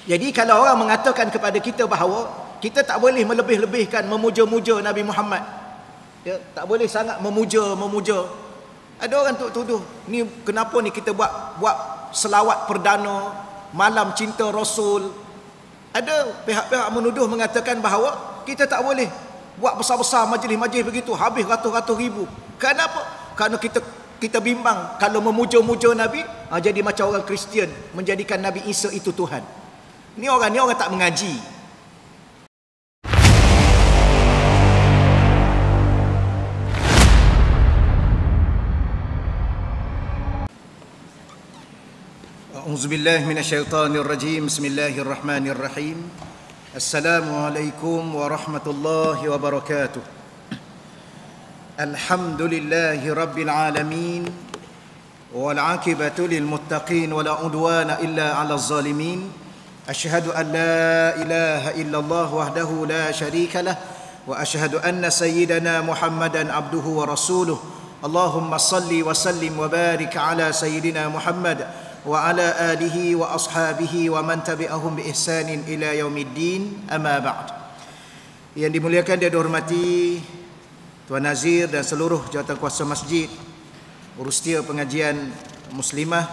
Jadi kalau orang mengatakan kepada kita bahawa kita tak boleh melebih-lebihkan memuja-muja Nabi Muhammad, ya, tak boleh sangat memuja. Ada orang tuduh, ni kenapa ni kita buat selawat perdana malam cinta Rasul. Ada pihak-pihak menuduh mengatakan bahawa kita tak boleh buat besar-besar majlis-majlis begitu, habis ratus-ratus ribu. Kenapa? Kerana kita bimbang kalau memuja-muja Nabi, jadi macam orang Kristian menjadikan Nabi Isa itu Tuhan. Ni orang tak mengaji. A'udzubillahi minasyaitonir rajim. Bismillahirrahmanirrahim. Assalamualaikum warahmatullahi wabarakatuh. Alhamdulillahi rabbil alamin. Wal 'aqibatu lil muttaqin wa la udwana illa 'alal zalimin. Asyhadu an la ilaha illallah wahdahu la syarika lah wa asyhadu anna sayyidana Muhammadan abduhu wa rasuluh. Allahumma salli wa sallim wa barik ala sayyidina Muhammad wa ala alihi wa ashabihi wa man tabi'ahum bi ihsanin ila yaumiddin, amma ba'd. Yang dimuliakan dan dihormati Tuan Nazir dan seluruh jawatankuasa masjid, urusia pengajian muslimah,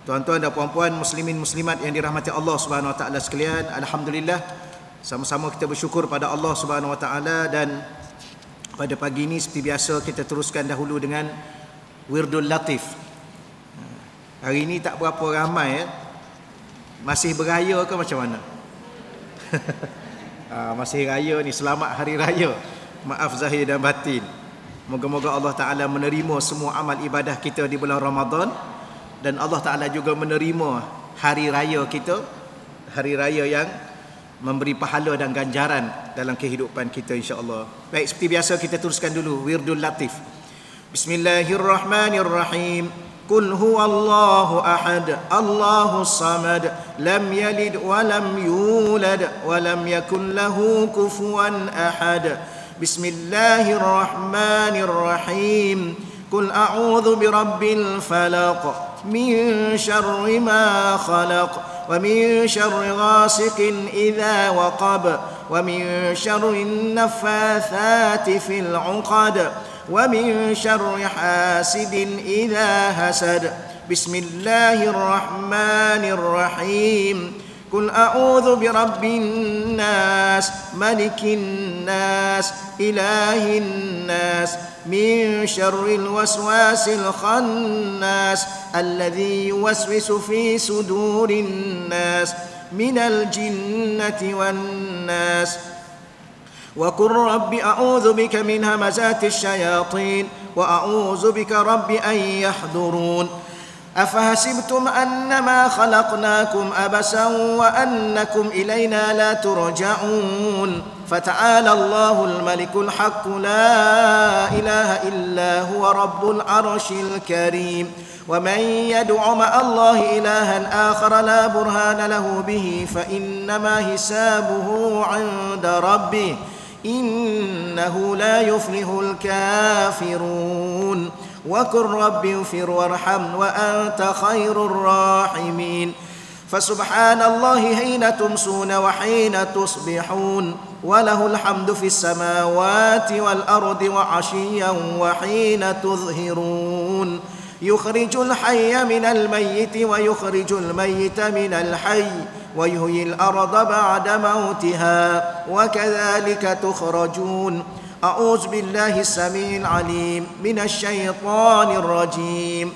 tuan-tuan dan puan-puan muslimin muslimat yang dirahmati Allah Subhanahu wa taala sekalian, alhamdulillah sama-sama kita bersyukur pada Allah Subhanahu wa taala. Dan pada pagi ini seperti biasa kita teruskan dahulu dengan Wirdul Latif. Hari ini tak berapa ramai masih beraya ke macam mana? Masih raya ni, selamat hari raya. Maaf zahir dan batin. Moga-moga Allah Taala menerima semua amal ibadah kita di bulan Ramadan, dan Allah Ta'ala juga menerima hari raya kita, hari raya yang memberi pahala dan ganjaran dalam kehidupan kita, insya-Allah. Baik, seperti biasa kita teruskan dulu Wirdul Latif. Bismillahirrahmanirrahim. Qul huwallahu ahad, Allahus samad, lam yalid wa lam yulad wa lam yakul lahu kufuwan ahad. Bismillahirrahmanirrahim. Qul a'udzu birabbil falaq min syarri ma khalaq wa min syarri ghasiqin idza waqab wa min syarri naffatsati fil 'uqad wa min syarri hasidin idza hasad. Bismillahirrahmanirrahim. Qul a'udzu birabbin nas, malikin nas, ilahin nas, min syarril waswasil khannas, alladzi yuwaswisu fi sudurin nas, minal jinnati wan nas. Wa qur rabbi a'udzu bika min hamazatis syayatin wa a'udzu bika rabbi an yahdurun. أفحسبتم أنما خلقناكم أبسا وأنكم إلينا لا ترجعون فتعالى الله الملك الحق لا إله إلا هو رب العرش الكريم ومن يدع مع الله إلها آخر لا برهان له به فإنما حسابه عند ربه إنه لا يفلح الكافرون وقل رب اغفر وارحم وأنت خير الراحمين فسبحان الله حين تمسون وحين تصبحون وله الحمد في السماوات والأرض وعشيا وحين تظهرون يخرج الحي من الميت ويخرج الميت من الحي ويحيي الأرض بعد موتها وكذلك تخرجون أعوذ بالله السميع العليم من الشيطان الرجيم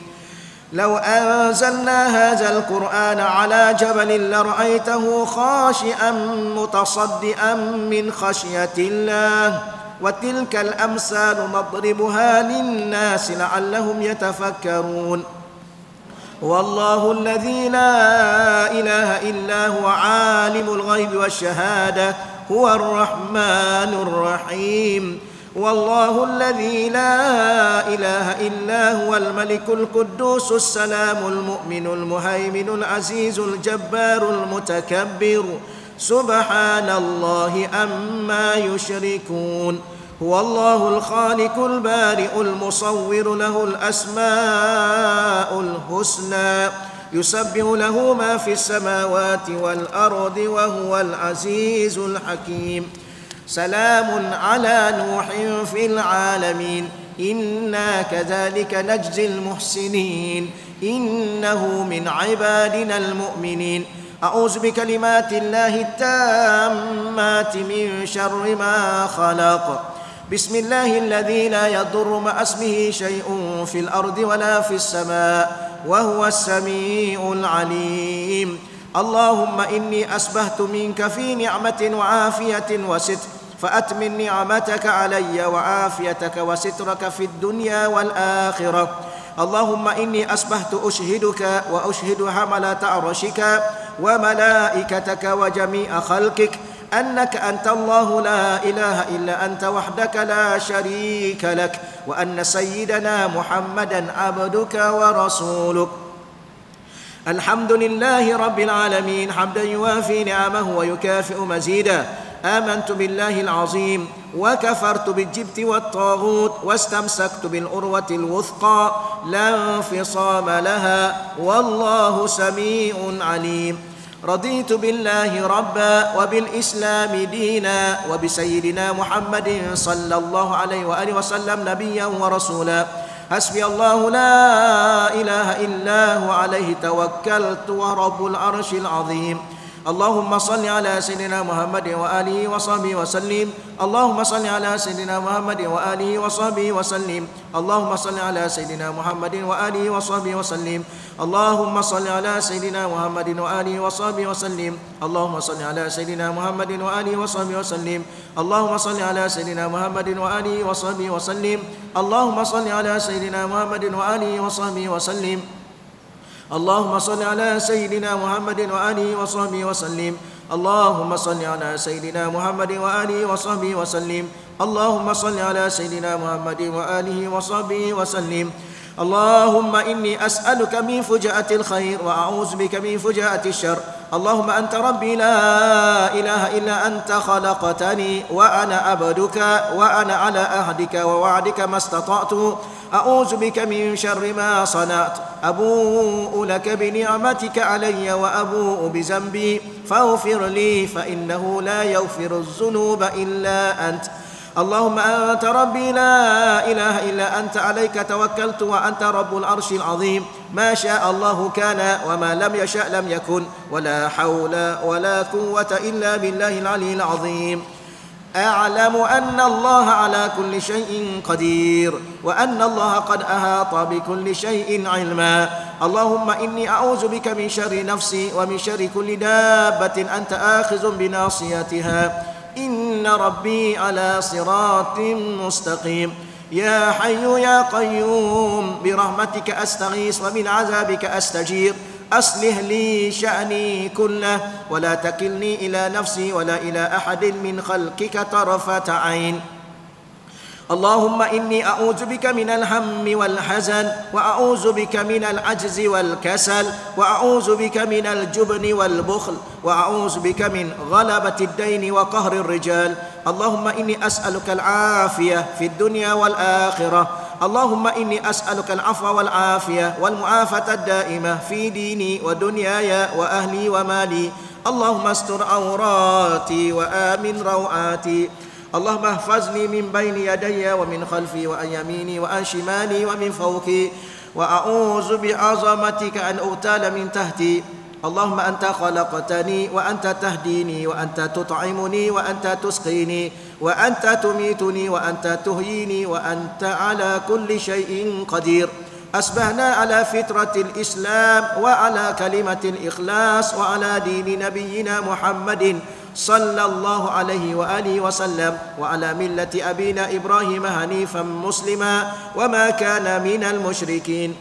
لو أنزلنا هذا القرآن على جبل لرأيته خاشعا متصدعا من خشية الله وتلك الأمثال نضربها للناس لعلهم يتفكرون والله الذي لا إله إلا هو عالم الغيب والشهادة هو الرحمن الرحيم والله الذي لا إله إلا هو الملك القدوس السلام المؤمن المهيمن العزيز الجبار المتكبر سبحان الله عما يشركون هو الله الخالق البارئ المصور له الأسماء الحسنى يسبح له ما في السماوات والأرض وهو العزيز الحكيم. سلام على نوح في العالمين إنا كذلك نجزي المحسنين إنه من عبادنا المؤمنين. أعوذ بكلمات الله التامات من شر ما خلق. بسم الله الذي لا يضر مع اسمه شيء في الأرض ولا في السماء وهو السميع العليم. اللهم إني أسبحت منك في نعمة وعافية وستر فأتمن نعمتك علي وعافيتك وسترك في الدنيا والآخرة. اللهم إني أصبحت أشهدك وأشهد حملة عرشك وملائكتك وجميع خلقك أنك أنت الله لا إله إلا أنت وحدك لا شريك لك وأن سيدنا محمدا عبدك ورسولك. الحمد لله رب العالمين حمدا يوافي نعمه ويكافئ مزيدا. آمنت بالله العظيم وكفرت بالجبت والطاغوت واستمسكت بالعروة الوثقى لا انفصام لها والله سميع عليم. رضيت بالله ربا وبالإسلام دينا وبسيدنا محمد صلى الله عليه وآله وسلم نبيا ورسولا. حسبي الله لا إله إلا هو عليه توكلت ورب العرش العظيم. اللهم صل على سيدنا محمد وآله وصحبه وسلم. اللهم صل على سيدنا محمد وآله وصحبه وسلم. اللهم صل على سيدنا محمد وآله وصحبه وسلم. اللهم صل على سيدنا محمد وآله وصحبه وسلم. اللهم صل على سيدنا محمد وآله وصحبه وسلم. اللهم صل على سيدنا محمد وآله وصحبه وسلم. اللهم صل على سيدنا محمد وآله وصحبه وسلم. اللهم صل على سيدنا محمد وآله وصحبه وسلم. اللهم صل على سيدنا محمد وآله وصحبه وسلم. اللهم صل على سيدنا محمد وآله وصحبه وسلم. اللهم إني أسألك من فجأة الخير وأعوذ بك من فجأة الشر. اللهم أنت ربي لا إله إلا أنت خلقتني وأنا عبدك وأنا على عهدك ووعدك ما استطعت. أعوذ بك من شر ما صنعت. أبوء لك بنعمتك علي وأبوء بذنبي فاغفر لي فإنه لا يغفر الذنوب إلا أنت. اللهم أنت ربي لا إله إلا أنت عليك توكلت وأنت رب العرش العظيم. ما شاء الله كان وما لم يشأ لم يكن ولا حول ولا قوة إلا بالله العلي العظيم. أعلم أن الله على كل شيء قدير وأن الله قد أحاط بكل شيء علما. اللهم إني أعوذ بك من شر نفسي ومن شر كل دابة أنت آخذ بناصيتها إن ربي على صراط مستقيم. يا حي يا قيوم برحمتك أستغيث ومن عذابك أستجير. أصلح لي شأني كله ولا تكلني إلى نفسي ولا إلى أحد من خلقك طرفة عين. اللهم إني أعوذ بك من الهم والحزن وأعوذ بك من العجز والكسل وأعوذ بك من الجبن والبخل وأعوذ بك من غلبة الدين وقهر الرجال. اللهم إني أسألك العافية في الدنيا والآخرة. اللهم إني أسألك العفو والعافية والمعافاة الدائمة في ديني ودنياي وأهلي ومالي. اللهم استر عوراتي وآمن روعاتي. اللهم احفظني من بين يدي ومن خلفي وعن يميني وعن شمالي ومن فوقي وأعوذ بعظمتك أن أغتال من تحتي. اللهم أنت خلقتني وأنت تهديني وأنت تطعمني وأنت تسقيني وأنت تميتني وأنت تهيني وأنت على كل شيء قدير. أصبحنا على فطرة الإسلام وعلى كلمة الإخلاص وعلى دين نبينا محمد صلى الله عليه وآله وسلم وعلى ملة أبينا إبراهيم حنيفا مسلما وما كان من المشركين.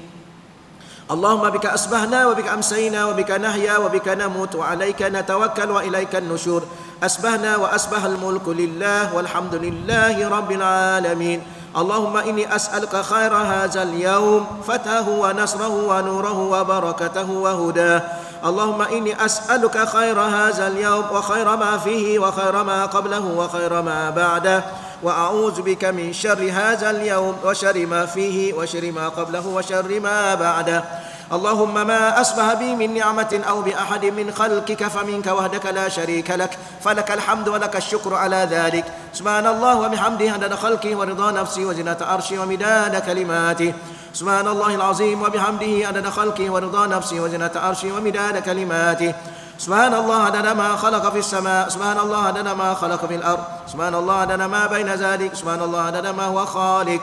اللهم بك أصبحنا وبك أمسينا وبك نحيا وبك نموت وعليك نتوكل وإليك النشور. أصبحنا وأصبح الملك لله والحمد لله رب العالمين. اللهم إني أسألك خير هذا اليوم فتحه ونصره ونوره وبركته وهداه. اللهم إني أسألك خير هذا اليوم وخير ما فيه وخير ما قبله وخير ما بعده وأعوذ بك من شر هذا اليوم وشر ما فيه وشر ما قبله وشر ما بعده. اللهم ما أصبح بي من نعمة أو بأحد من خلقك فمنك وحدك لا شريك لك فلك الحمد ولك الشكر على ذلك سبحان الله وبحمده عدد خلقه ورضا نفسي وزنة عرشي ومداد كلماته سبحان الله العظيم وبحمده عدد خلقه ورضا نفسي وزنة عرشي ومداد كلماته سبحان الله عدد ما خلق في السماء سبحان الله عدد ما خلق في الأرض سبحان الله عدد ما بين ذلك سبحان الله عدد ما هو خالق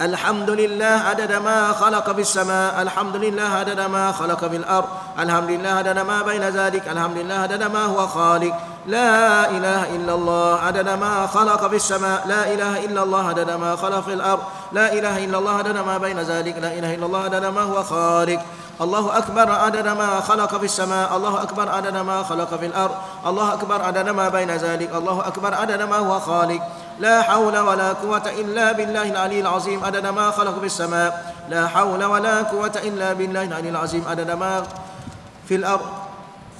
الحمد لله عدد ما خلق في السماء الحمد لله عدد ما خلق في الأرض الحمد لله عدد ما بين ذلك الحمد لله عدد ما هو خالق لا إله إلا الله عدد ما خلق في السماء لا إله إلا الله عدد ما خلق في الأرض لا إله إلا الله عدد ما بين ذلك لا إله إلا الله عدد ما هو خالق الله أكبر عدد ما خلق في السماء الله أكبر عدد ما خلق في الأرض الله أكبر عدد ما بين ذلك الله أكبر عدد ما هو خالق لا حول ولا قوة إلا بالله العلي العظيم عدد ما خلق في السماء لا حول ولا قوة إلا بالله العلي العظيم عدد ما في الأرض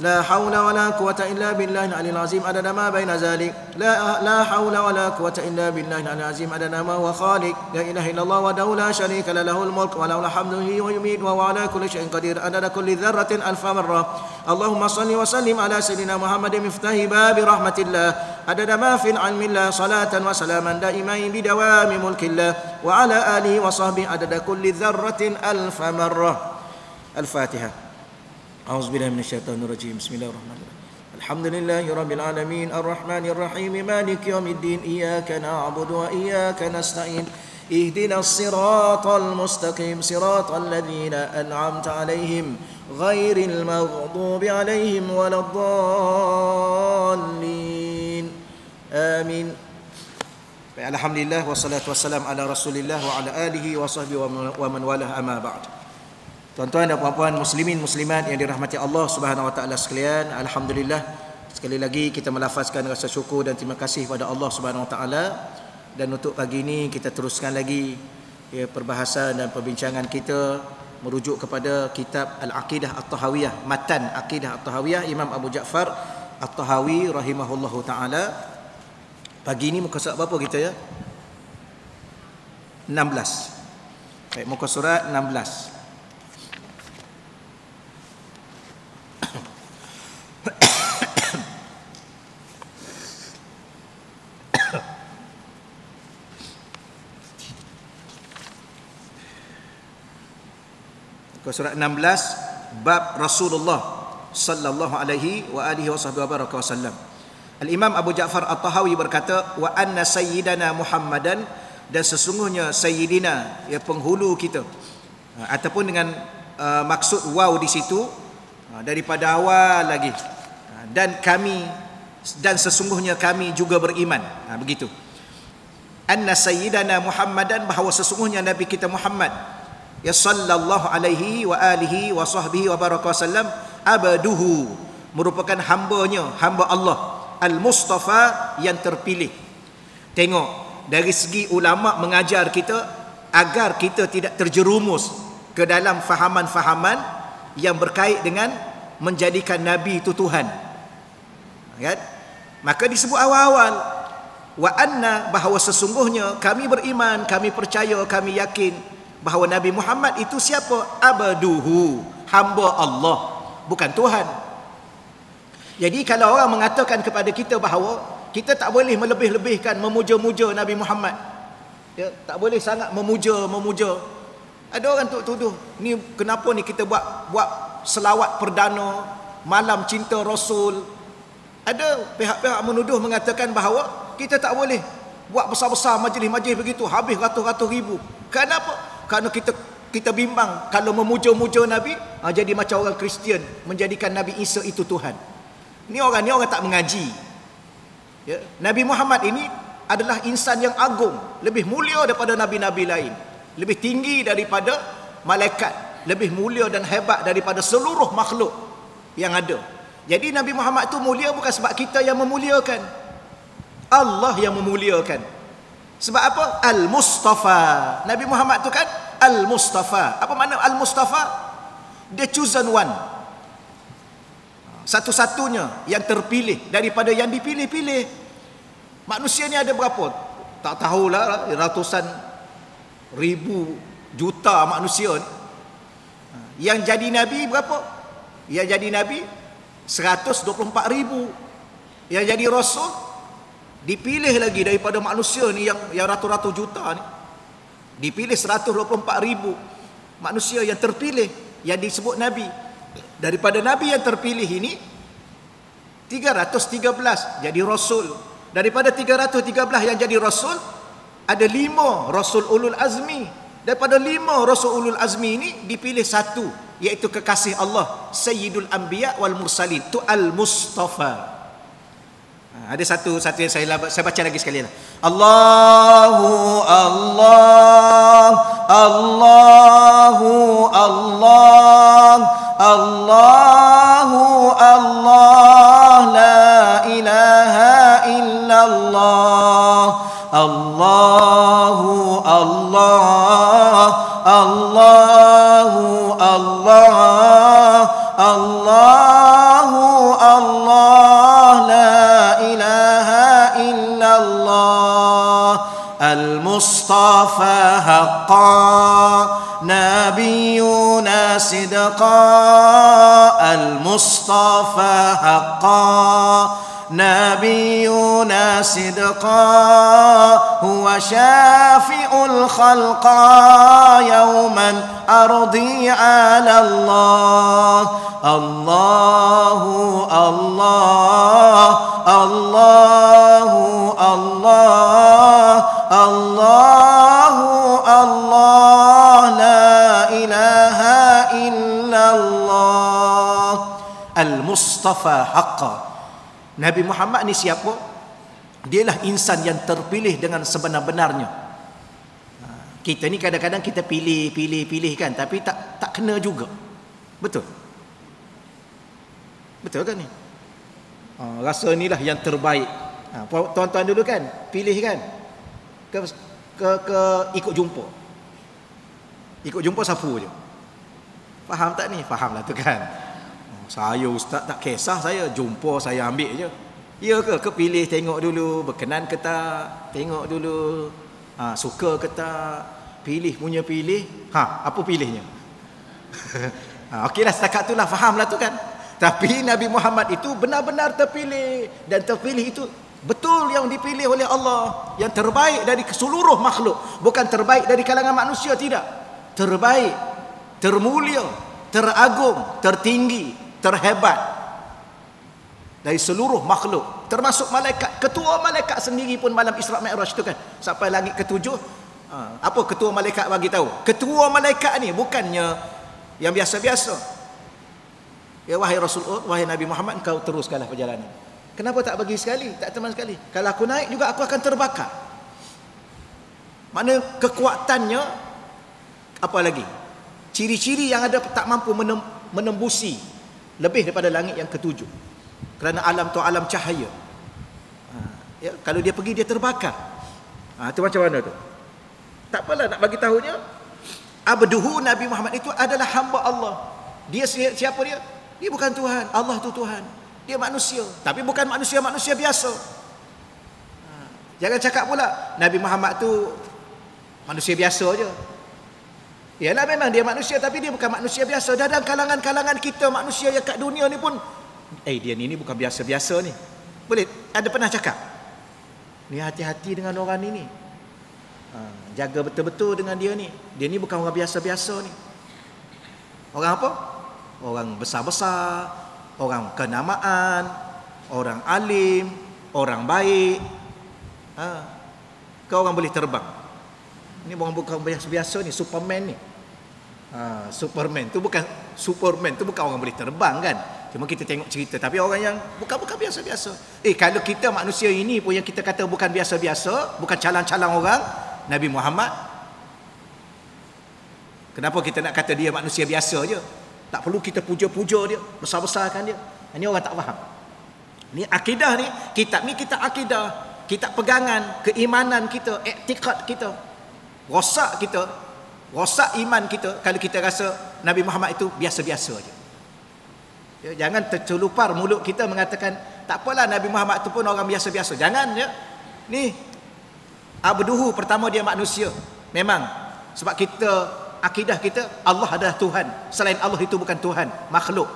لا حول ولا قوة إلا بالله العلي العظيم عدد ما بين ذلك لا حول ولا قوة إلا بالله العلي العظيم عدد ما هو خالق لا إله إلا الله وحده لا شريك له له الملك وله الحمد ويميت وهو على كل شيء قدير عدد كل ذرة ألف مرة اللهم صل وسلم على سيدنا محمد مفتاح باب رحمة الله عدد ما في العلم الله صلاة وسلاما دائمين بدوام ملك الله وعلى آله وصحبه عدد كل ذرة ألف مرة الفاتحة أعوذ بالله من الشيطان الرجيم بسم الله الرحمن الرحيم الحمد لله رب العالمين الرحمن الرحيم مالك يوم الدين إياك نعبد وإياك نستعين اهدنا الصراط المستقيم صراط الذين أنعمت عليهم غير المغضوب عليهم ولا الضالين آمين. Alhamdulillah wassalatu wassalam ala Rasulillah wa ala alihi wa sahbihi wa man walah amma ba'd. Tuan-tuan dan puan-puan muslimin muslimat yang dirahmati Allah Subhanahu wa taala sekalian, alhamdulillah sekali lagi kita melafazkan rasa syukur dan terima kasih pada Allah Subhanahu wa taala. Dan untuk pagi ini kita teruskan lagi perbahasan dan perbincangan kita merujuk kepada kitab Al-Aqidah At-Tahawiyah, matan Aqidah At-Tahawiyah Imam Abu Ja'far At-Tahawi rahimahullahu taala. Pagi ini muka surat berapa kita ya? 16. Baik, muka surat 16. Surat 16 bab Rasulullah sallallahu alaihi wa alihi wasallam. Al-Imam Abu Ja'far At-Tahawi berkata, wa anna sayyidana Muhammadan, dan sesungguhnya sayyidina, ya penghulu kita, ataupun dengan maksud waw di situ daripada awal lagi, dan kami, dan sesungguhnya kami juga beriman, begitu. Anna sayyidana Muhammadan, bahawa sesungguhnya Nabi kita Muhammad ya sallallahu alaihi wa alihi wa sahbihi wa baraka wasallam, abaduhu, merupakan hambanya, hamba Allah, al-Mustafa, yang terpilih. Tengok, dari segi ulama mengajar kita agar kita tidak terjerumus ke dalam fahaman-fahaman yang berkait dengan menjadikan Nabi itu Tuhan, kan? Maka disebut awal-awal wa anna, bahawa sesungguhnya kami beriman, kami percaya, kami yakin bahawa Nabi Muhammad itu siapa? Abaduhu, hamba Allah, bukan Tuhan. Jadi kalau orang mengatakan kepada kita bahawa kita tak boleh melebih-lebihkan memuja-muja Nabi Muhammad, ya, tak boleh sangat memuja. Ada orang tuduh, ni kenapa ni kita buat selawat perdana malam cinta Rasul. Ada pihak-pihak menuduh mengatakan bahawa kita tak boleh buat besar-besar majlis-majlis begitu, habis ratus-ratus ribu. Kenapa? Kerana kita bimbang kalau memuja-muja Nabi, jadi macam orang Kristian menjadikan Nabi Isa itu Tuhan. Ni orang tak mengaji. Ya, Nabi Muhammad ini adalah insan yang agung, lebih mulia daripada nabi-nabi lain, lebih tinggi daripada malaikat, lebih mulia dan hebat daripada seluruh makhluk yang ada. Jadi Nabi Muhammad itu mulia bukan sebab kita yang memuliakan, Allah yang memuliakan. Sebab apa? Al-Mustafa. Nabi Muhammad tu kan Al-Mustafa. Apa makna Al-Mustafa? The chosen one, satu-satunya yang terpilih daripada yang dipilih-pilih. Manusia ni ada berapa? Tak tahulah, ratusan ribu juta manusia. Yang jadi Nabi berapa? Yang jadi Nabi 124,000. Yang jadi Rasul dipilih lagi daripada manusia ni yang ratus-ratus juta ni. Dipilih 124,000 manusia yang terpilih, yang disebut Nabi. Daripada Nabi yang terpilih ini 313 jadi Rasul. Daripada 313 yang jadi Rasul, ada 5 Rasul Ulul Azmi. Daripada 5 Rasul Ulul Azmi ini dipilih satu, iaitu kekasih Allah, Sayyidul Anbiya wal Mursalin, tu Al-Mustafa. Ada satu yang saya baca lagi sekali lah. Allahu Allah, Allahu Allah, Allahu Allah, la ilaha illallah. Allahu Allah, Allahu Allah, Allahu Allah, la ilaha illallah. Al-Mustafa haqqan, nabiyuna sidqan. Al-Mustafa haqqan, nabiyuna sidqan. Huwa syafi'ul khalqa yawman ardi ala Allah. Allahu Allah, Allahu Allah, Allahu Allah, la ilaha illallah. Al-Mustafa haqqan. Nabi Muhammad ni siapa? Dialah insan yang terpilih dengan sebenar-benarnya. Kita ni kadang-kadang kita pilih kan, tapi tak kena juga. Betul? Betul kan ni? Rasa inilah yang terbaik. Tuan-tuan dulu kan pilih kan ke ikut jumpa. Ikut jumpa sapu je. Faham tak ni? Faham lah tu kan. Saya ustaz tak kisah, saya jumpa saya ambil je. Ya ke? Pilih tengok dulu berkenan ke tak? Tengok dulu suka ke tak? Pilih punya pilih. Apa pilihnya? Okeylah, setakat itulah faham lah tu kan. Tapi Nabi Muhammad itu benar-benar terpilih, dan terpilih itu betul yang dipilih oleh Allah, yang terbaik dari seluruh makhluk, bukan terbaik dari kalangan manusia, tidak. Terbaik, termulia, teragung, tertinggi, terhebat dari seluruh makhluk, termasuk malaikat. Ketua malaikat sendiri pun malam Isra Mi'raj itu kan, sampai langit ketujuh, apa ketua malaikat bagi tahu? Ketua malaikat ni bukannya yang biasa-biasa. Ya wahai Rasul, wahai Nabi Muhammad, kau teruskanlah perjalanan. Kenapa tak bagi sekali? Tak teman sekali. Kalau aku naik juga aku akan terbakar. Mana kekuatannya, apa lagi? Ciri-ciri yang ada tak mampu menembusi lebih daripada langit yang ketujuh. Kerana alam tu alam cahaya. Ya, kalau dia pergi dia terbakar. Itu macam mana tu? Tak apalah nak bagi tahunya. Abduhu, Nabi Muhammad itu adalah hamba Allah. Dia siapa dia? Dia bukan Tuhan. Allah tu Tuhan. Dia manusia, tapi bukan manusia biasa. Jangan cakap pula Nabi Muhammad tu manusia biasa je. Yalah, memang dia manusia, tapi dia bukan manusia biasa. Dalam kalangan-kalangan kita manusia yang kat dunia ni pun, dia ni bukan biasa-biasa ni. Boleh ada pernah cakap, ni hati-hati dengan orang ni. Jaga betul-betul dengan dia ni. Dia ni bukan orang biasa-biasa ni. Orang apa? Orang besar-besar, orang kenamaan, orang alim, orang baik. Kau orang boleh terbang. Ini bukan biasa-biasa ni, Superman ni. Superman tu bukan orang boleh terbang kan. Cuma kita tengok cerita, tapi orang yang bukan biasa-biasa. Kalau kita manusia ini pun yang kita kata bukan biasa-biasa, bukan calang-calang orang, Nabi Muhammad, kenapa kita nak kata dia manusia biasa je? Tak perlu kita puja-puja dia, besar-besarkan dia. Ini orang tak faham. Ni akidah ni, kitab ni kita akidah, kitab pegangan, keimanan kita, iktikad kita. Rosak iman kita kalau kita rasa Nabi Muhammad itu biasa-biasa je. Ya, jangan tercelupar mulut kita mengatakan tak apalah Nabi Muhammad itu pun orang biasa-biasa. Jangan ya. Ni abduhu, pertama dia manusia. Memang sebab kita akidah kita Allah adalah Tuhan. Selain Allah itu bukan Tuhan, makhluk.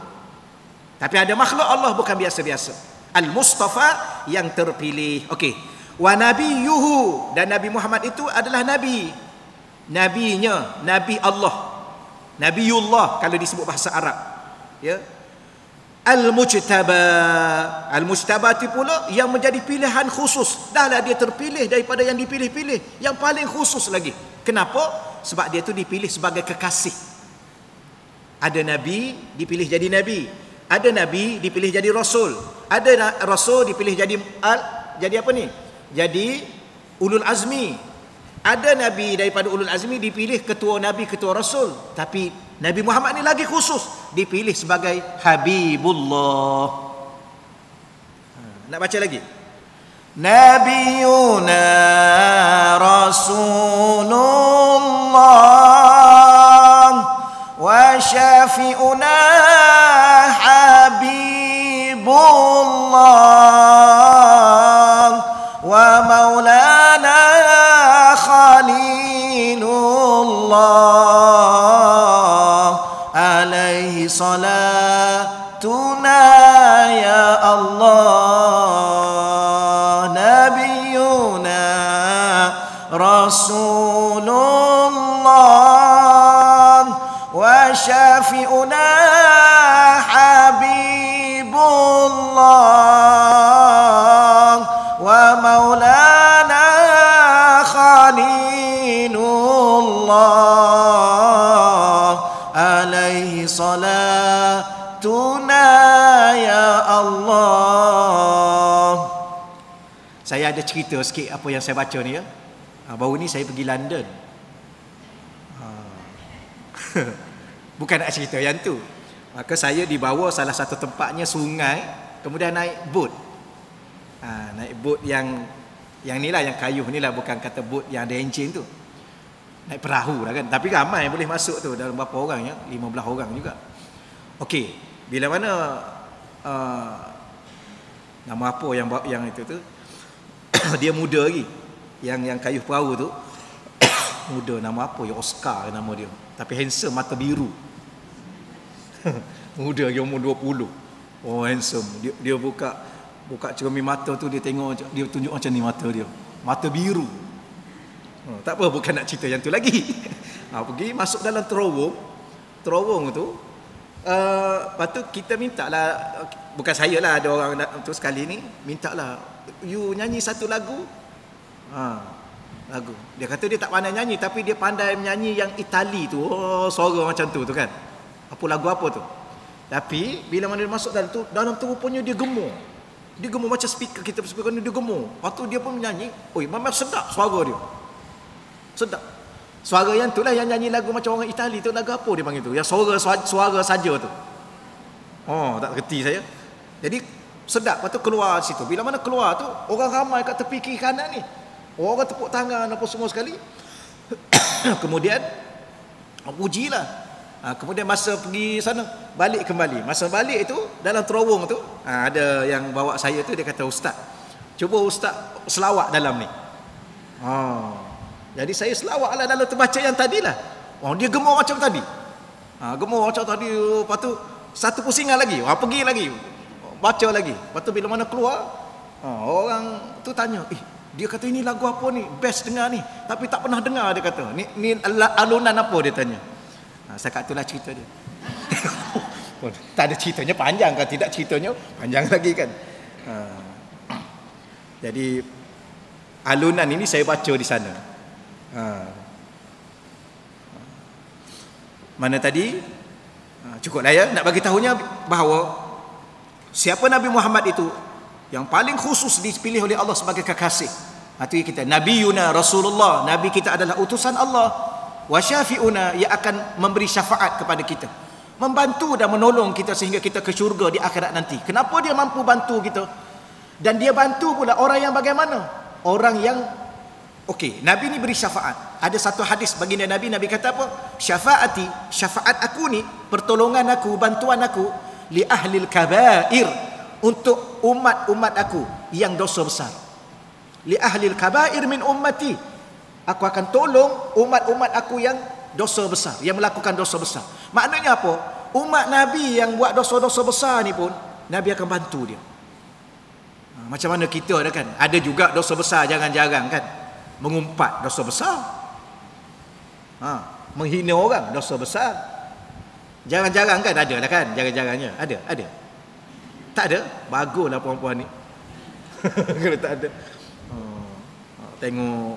Tapi ada makhluk Allah bukan biasa-biasa. Al-Mustafa, yang terpilih. Okey. Wa nabiyuhu, dan Nabi Muhammad itu adalah nabi. Nabinya, nabi Allah. Nabiullah kalau disebut bahasa Arab. Ya. Al-Mujtaba. Al-Mujtaba itu pula yang menjadi pilihan khusus. Dahlah dia terpilih daripada yang dipilih-pilih, yang paling khusus lagi. Kenapa? Sebab dia tu dipilih sebagai kekasih. Ada nabi dipilih jadi nabi. Ada nabi dipilih jadi rasul. Ada rasul dipilih jadi apa ni? Jadi ulul azmi. Ada nabi daripada ulul azmi dipilih ketua nabi, ketua rasul. Tapi Nabi Muhammad ni lagi khusus, dipilih sebagai Habibullah. Nak baca lagi? Nabiyuna Rasulullah wa syafi'una Habibullah wa maulana Khalilullah alaihi salatuna ya Allah. Nabiyuna Rasulullah wa syafi'una Habibullah wa maulana Khalilullah alaihi salatuna ya Allah. Saya ada cerita sikit apa yang saya baca ni ya. Baru ni saya pergi London. Bukan nak cerita yang tu. Maka saya dibawa salah satu tempatnya sungai, kemudian naik boat. Naik boat yang ni lah, yang kayuh ni lah, bukan kata boat yang ada enjin tu. Naik perahu lah kan. Tapi ramai boleh masuk tu, dalam berapa orang ya? 15 orang juga. Okey, bila mana nama apa yang itu tu? Dia muda lagi. Yang kayuh perahu tu muda, nama apa ya? Oscar nama dia. Tapi handsome, mata biru. Muda lagi, umur 20. Oh, handsome. Dia buka cermin mata tu, dia tengok, dia tunjuk macam ni mata dia. Mata biru. Tak apa, bukan nak cerita yang tu lagi. Pergi masuk dalam terowong tu. Lepas tu kita minta lah, bukan saya lah, ada orang tu sekali ni minta lah, you nyanyi satu lagu. Lagu. Dia kata dia tak pandai nyanyi, tapi dia pandai menyanyi yang Itali tu. Oh, suara macam tu kan. Apa lagu apa tu? Tapi bila mana dia masuk dalam tu rupanya dia gemuk. Dia gemuk macam speaker ni, dia gemuk. Lepas tu dia pun menyanyi. Oi, memang sedap suara dia. Sedap. Suara yang tu lah yang nyanyi lagu macam orang Itali tu. Lagu apa dia panggil tu? Yang suara saja tu. Oh, tak kerti saya. Jadi sedap. Lepas tu keluar situ. Bila mana keluar tu, orang ramai kat tepi kiri kanan ni. Orang tepuk tangan apa semua sekali. Kemudian pujilah. Kemudian masa pergi sana, balik kembali. Masa balik itu dalam terowong tu, ada yang bawa saya tu, dia kata, "Ustaz, cuba Ustaz selawat dalam ni." Jadi saya selawatlah dalam terbaca yang tadilah. Dia gemuk macam tadi. Gemuk macam tadi. Lepas tu satu pusingan lagi. Pergi lagi. Baca lagi. Lepas tu bila mana keluar, orang tu tanya, dia kata ini lagu apa ni? Best dengar ni. Tapi tak pernah dengar, dia kata. Ni alunan apa, dia tanya. Saya kata itulah cerita dia. Tak ada ceritanya panjang kan? Tidak ceritanya panjang lagi kan? Jadi alunan ini saya baca di sana. Mana tadi? Cukuplah ya. Nak bagi tahunya bahawa siapa Nabi Muhammad itu yang paling khusus dipilih oleh Allah sebagai kekasih. Itu kita Nabiyuna Rasulullah, Nabi kita adalah utusan Allah. Wa syafi'una, ia akan memberi syafaat kepada kita, membantu dan menolong kita sehingga kita ke syurga di akhirat nanti. Kenapa dia mampu bantu kita? Dan dia bantu pula orang yang bagaimana? Orang yang Nabi ni beri syafaat. Ada satu hadis baginda Nabi kata apa? Syafaati, syafaat aku ni, pertolongan aku, bantuan aku, li ahlil kabair, untuk umat-umat aku yang dosa besar. Li ahlil kabair min ummati, aku akan tolong umat-umat aku yang dosa besar, yang melakukan dosa besar. Maknanya apa? Umat Nabi yang buat dosa-dosa besar ni pun Nabi akan bantu dia. Macam mana kita ada kan? Ada juga dosa besar jarang-jarang kan? Mengumpat dosa besar. Menghina orang dosa besar. Jarang-jarang kan? Ada lah kan? Jarang-jarangnya. Ada. Tak ada? Baguslah perempuan ni. Kalau tak ada. Tengok.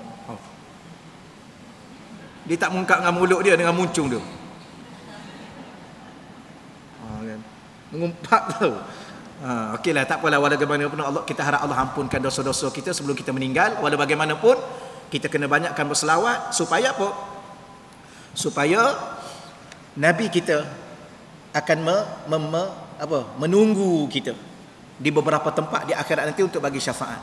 Dia tak mengungkap dengan mulut dia, dengan muncung dia. Kan? Mengumpat tau. Okeylah, tak apalah. Walau bagaimanapun Allah, kita harap Allah ampunkan dosa-dosa kita sebelum kita meninggal. Walau bagaimanapun kita kena banyakkan berselawat supaya apa? Supaya Nabi kita akan menunggu kita di beberapa tempat di akhirat nanti untuk bagi syafaat.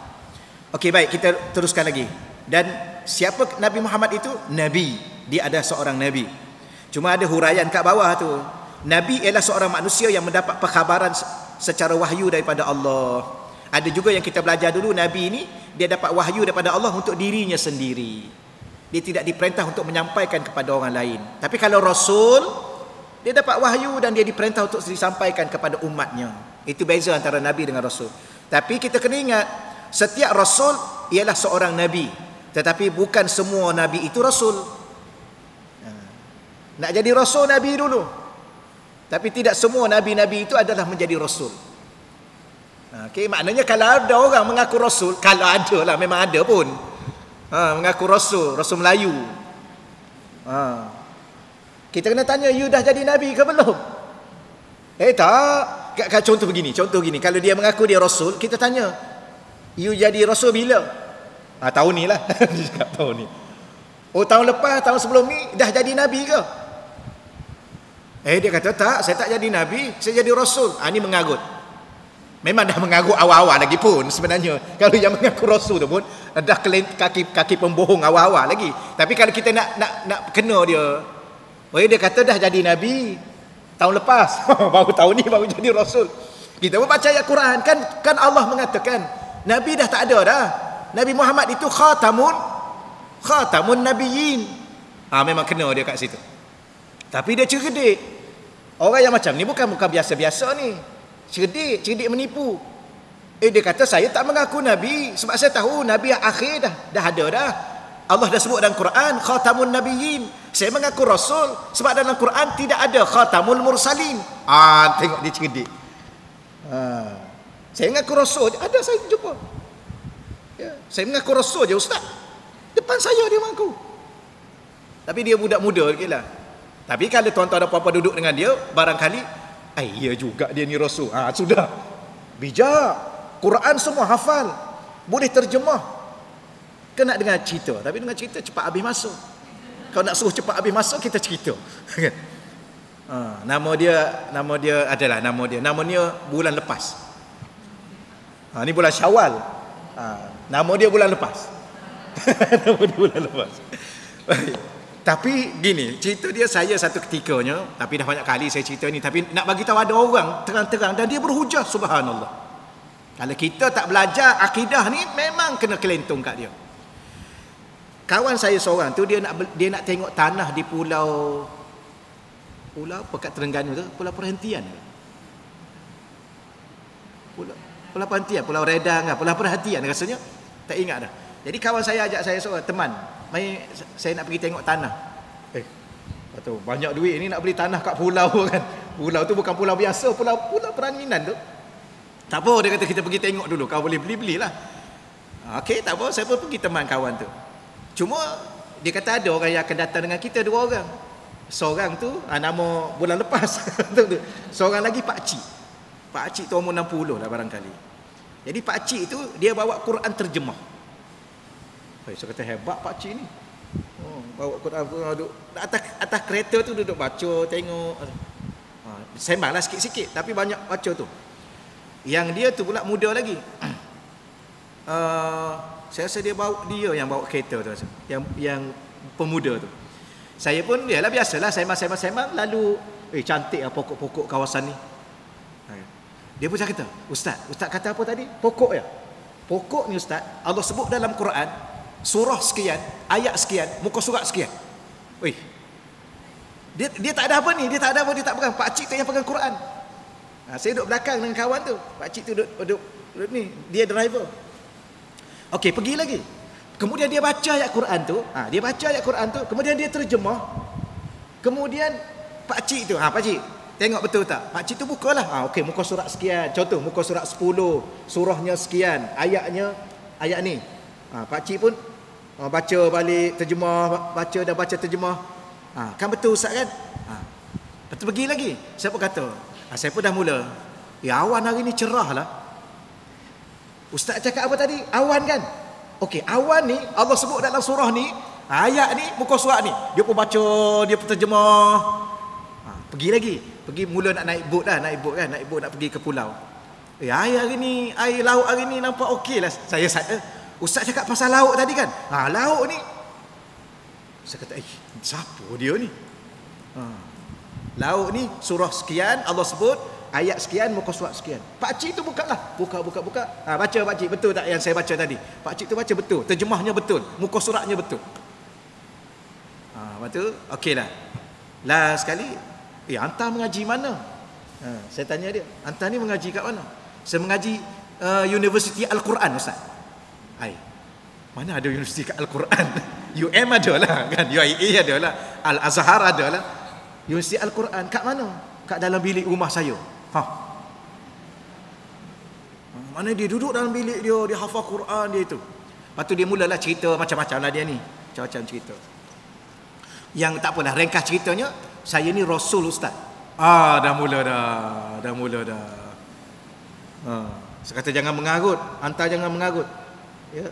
Okey, baik, kita teruskan lagi. Dan siapa Nabi Muhammad itu? Nabi. Dia ada seorang Nabi. Cuma ada huraian kat bawah tu. Nabi ialah seorang manusia yang mendapat perkhabaran secara wahyu daripada Allah. Ada juga yang kita belajar dulu, Nabi ini dia dapat wahyu daripada Allah untuk dirinya sendiri. Dia tidak diperintah untuk menyampaikan kepada orang lain. Tapi kalau Rasul, dia dapat wahyu dan dia diperintah untuk disampaikan kepada umatnya. Itu beza antara Nabi dengan Rasul. Tapi kita kena ingat, setiap Rasul ialah seorang Nabi. Tetapi bukan semua Nabi itu Rasul. Nak jadi Rasul, Nabi dulu. Tapi tidak semua Nabi-Nabi itu adalah menjadi Rasul. Okay, maknanya kalau ada orang mengaku Rasul, kalau ada lah, memang ada pun, mengaku Rasul Melayu, kita kena tanya, you dah jadi Nabi ke belum? Tak. Contoh begini, kalau dia mengaku dia Rasul, kita tanya, you jadi Rasul bila? Tahun ni lah. Dia cakap tahun ni. Oh, tahun lepas, tahun sebelum ni dah jadi Nabi ke? Dia kata, tak, saya tak jadi Nabi, saya jadi Rasul. Ini mengarut. Memang dah mengarut awal-awal lagi pun sebenarnya. Kalau yang mengaku Rasul tu pun dah kaki pembohong awal-awal lagi. Tapi kalau kita nak kena dia, dia kata dah jadi Nabi tahun lepas. Baru tahun ni baru jadi Rasul. Kita pun baca ayat Quran. Kan Allah mengatakan, Nabi dah tak ada dah. Nabi Muhammad itu khatamun nabiyyin. Memang kena dia kat situ. Tapi dia cerdik. Orang yang macam ni bukan biasa-biasa ni. Cerdik menipu. Dia kata, saya tak mengaku Nabi sebab saya tahu Nabi yang akhir dah ada dah. Allah dah sebut dalam Quran khatamun nabiyyin. Saya mengaku Rasul sebab dalam Quran tidak ada khatamul mursalin. Tengok dia cerdik. Saya mengaku Rasul, ada saya jumpa. Saya mengaku Rasul je ustaz. Depan saya dia mengaku. Tapi dia budak muda lagi lah. Tapi kalau tuan-tuan dan puan-puan duduk dengan dia, barangkali, ya juga dia ni Rasul. Sudah. Bijak. Quran semua hafal. Boleh terjemah. Kena dengan cerita. Tapi dengan cerita cepat habis masuk. Kalau nak suruh cepat habis masuk, kita cerita. Nama dia adalah namanya bulan lepas. Ni bulan Syawal. Nama dia bulan lepas. Nama dia bulan lepas. Tapi gini, cerita dia saya satu ketikanya, tapi dah banyak kali saya cerita ni, tapi nak bagi tahu ada orang terang-terang dan dia berhujah, subhanallah. Kalau kita tak belajar akidah ni, memang kena kelentong kat dia. Kawan saya seorang tu, dia nak tengok tanah di pulau apa kat Terengganu tu, pulau perhentian. Pulau perhentian, pulau Redang, pulau perhentian rasanya. Tak ingat dah. Jadi kawan saya ajak saya seorang teman, mai saya nak pergi tengok tanah. Kata banyak duit ni nak beli tanah kat pulau kan. Pulau tu bukan pulau biasa, pulau Peranginan tu. Tak apa, dia kata kita pergi tengok dulu, kau boleh belilah. Okey, tak apa, saya pun pergi teman kawan tu. Cuma dia kata ada orang yang akan datang dengan kita, 2 orang. Seorang tu nama bulan lepas. Seorang lagi Pak Cik. Pak Cik tu umur 60 lah barangkali. Jadi Pak Cik tu dia bawa Quran terjemah. Saya kata hebat Pak Cik ni. Bawa Quran duduk atas kereta tu, duduk baca, tengok. Sembanglah sikit-sikit tapi banyak baca tu. Yang dia tu pula muda lagi. Saya rasa dia yang bawa kereta tu, yang pemuda tu. Saya pun yalah biasalah sembang lalu cantik lah pokok-pokok kawasan ni. Dia pun kata, Ustaz kata apa tadi? Pokok ya? Pokok ni Ustaz, Allah sebut dalam Quran surah sekian, ayat sekian, muka surat sekian. Dia tak ada apa ni, dia tak ada apa, dia tak pegang. Pak cik tu yang pegang Quran. Saya duduk belakang dengan kawan tu. Pak cik tu duduk ni, dia driver. Okey, pergi lagi. Kemudian dia baca ayat Quran tu, dia baca ayat Quran tu, kemudian dia terjemah. Kemudian pak cik tu, pak cik, tengok betul tak? Pak cik tu bukalah. Okey, muka surat sekian. Contoh muka surat 10, surahnya sekian, ayatnya ayat ni. Pak cik pun baca balik, terjemah, baca dan baca terjemah. Kan betul Ustaz kan? Lepas tu pergi lagi. Siapa kata? Saya pun dah mula. Ya, awan hari ni cerah lah. Ustaz cakap apa tadi? Awan kan? Okey, awan ni Allah sebut dalam surah ni, ayat ni, muka surat ni. Dia pun baca, dia pun terjemah. Pergi lagi. Pergi mula nak naik bot dah, naik bot nak pergi ke pulau. Air hari ni, air laut hari ni nampak okey lah. Saya Ustaz cakap pasal laut tadi kan? Laut ni. Saya kata, siapa dia ni? Laut ni surah sekian Allah sebut, ayat sekian, muka surat sekian. Pak cik tu buka. Baca pak cik, betul tak yang saya baca tadi? Pak cik tu baca betul, terjemahnya betul, muka suratnya betul. Betul? Okeylah. Last sekali, hantar mengaji mana? Saya tanya dia, hantar ni mengaji kat mana? Saya mengaji Universiti Al-Quran Ustaz. Mana ada Universiti Al-Quran? UM ada lah kan, UIA ada lah, Al-Azhar ada lah. Universiti Al-Quran kat mana? Kat dalam bilik rumah saya. Mana dia duduk dalam bilik dia hafal Quran dia itu. Lepas tu dia mulalah cerita macam-macam lah dia ni. Macam-macam cerita. Yang tak apalah, ringkas ceritanya, saya ni Rasul Ustaz. Dah mula dah. Saya kata jangan mengarut, hantar jangan mengarut. Ya.